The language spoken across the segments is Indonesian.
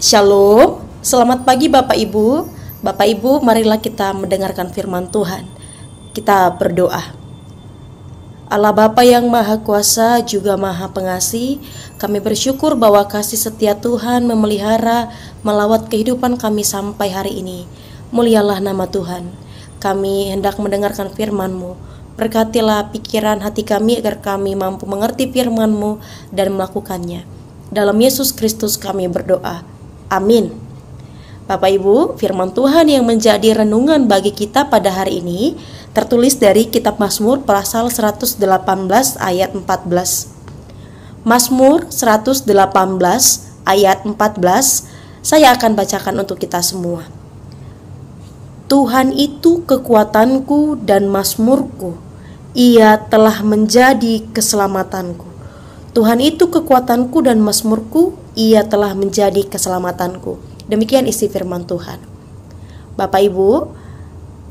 Shalom, selamat pagi Bapak Ibu. Bapak Ibu, marilah kita mendengarkan firman Tuhan. Kita berdoa. Allah Bapa yang Maha Kuasa juga Maha Pengasih, kami bersyukur bahwa kasih setia Tuhan memelihara melawat kehidupan kami sampai hari ini. Mulialah nama Tuhan. Kami hendak mendengarkan firman-Mu. Berkatilah pikiran hati kami agar kami mampu mengerti firman-Mu dan melakukannya. Dalam Yesus Kristus kami berdoa. Amin. Bapak Ibu, firman Tuhan yang menjadi renungan bagi kita pada hari ini tertulis dari kitab Mazmur pasal 118 ayat 14. Mazmur 118 ayat 14 saya akan bacakan untuk kita semua. Tuhan itu kekuatanku dan mazmurku, Ia telah menjadi keselamatanku. Tuhan itu kekuatanku dan mazmurku, Ia telah menjadi keselamatanku. Demikian isi firman Tuhan. Bapak Ibu,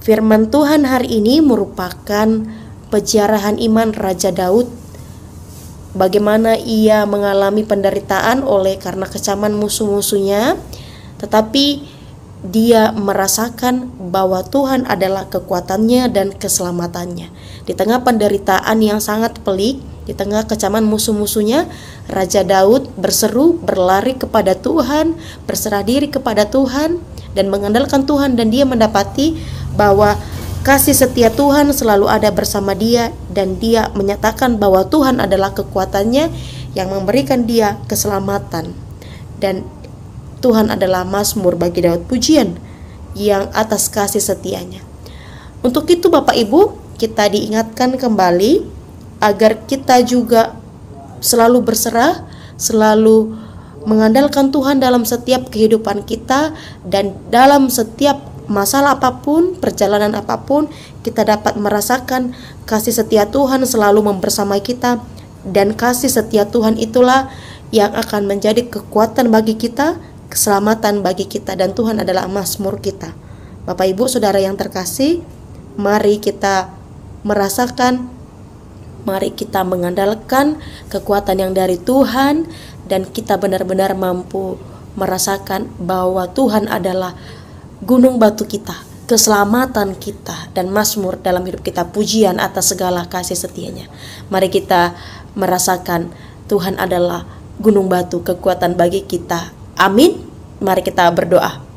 firman Tuhan hari ini merupakan peziarahan iman Raja Daud. Bagaimana ia mengalami penderitaan oleh karena kecaman musuh-musuhnya, tetapi dia merasakan bahwa Tuhan adalah kekuatannya dan keselamatannya. Di tengah penderitaan yang sangat pelik, di tengah kecaman musuh-musuhnya, Raja Daud berseru, berlari kepada Tuhan, berserah diri kepada Tuhan, dan mengandalkan Tuhan. Dan dia mendapati bahwa kasih setia Tuhan selalu ada bersama dia, dan dia menyatakan bahwa Tuhan adalah kekuatannya yang memberikan dia keselamatan. Dan Tuhan adalah mazmur bagi Daud, pujian yang atas kasih setianya. Untuk itu Bapak Ibu, kita diingatkan kembali agar kita juga selalu berserah, selalu mengandalkan Tuhan dalam setiap kehidupan kita, dan dalam setiap masalah apapun, perjalanan apapun, kita dapat merasakan kasih setia Tuhan selalu membersamai kita, dan kasih setia Tuhan itulah yang akan menjadi kekuatan bagi kita, keselamatan bagi kita, dan Tuhan adalah mazmur kita. Bapak Ibu Saudara yang terkasih, mari kita merasakan, mari kita mengandalkan kekuatan yang dari Tuhan, dan kita benar-benar mampu merasakan bahwa Tuhan adalah gunung batu kita, keselamatan kita, dan mazmur dalam hidup kita, pujian atas segala kasih setianya. Mari kita merasakan Tuhan adalah gunung batu, kekuatan bagi kita. Amin. Mari kita berdoa.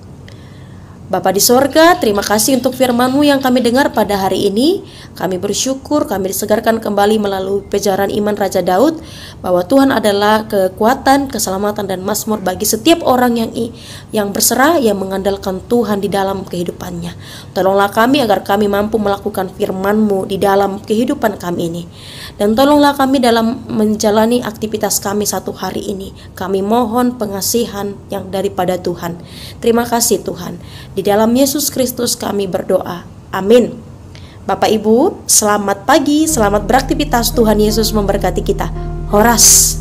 Bapa di sorga, terima kasih untuk firman-Mu yang kami dengar pada hari ini. Kami bersyukur, kami disegarkan kembali melalui peziarahan iman Raja Daud, bahwa Tuhan adalah kekuatan, keselamatan, dan mazmur bagi setiap orang yang berserah, yang mengandalkan Tuhan di dalam kehidupannya. Tolonglah kami agar kami mampu melakukan firman-Mu di dalam kehidupan kami ini. Dan tolonglah kami dalam menjalani aktivitas kami satu hari ini. Kami mohon pengasihan yang daripada Tuhan. Terima kasih Tuhan. Di dalam Yesus Kristus kami berdoa. Amin. Bapak Ibu, selamat pagi, selamat beraktivitas. Tuhan Yesus memberkati kita. Horas.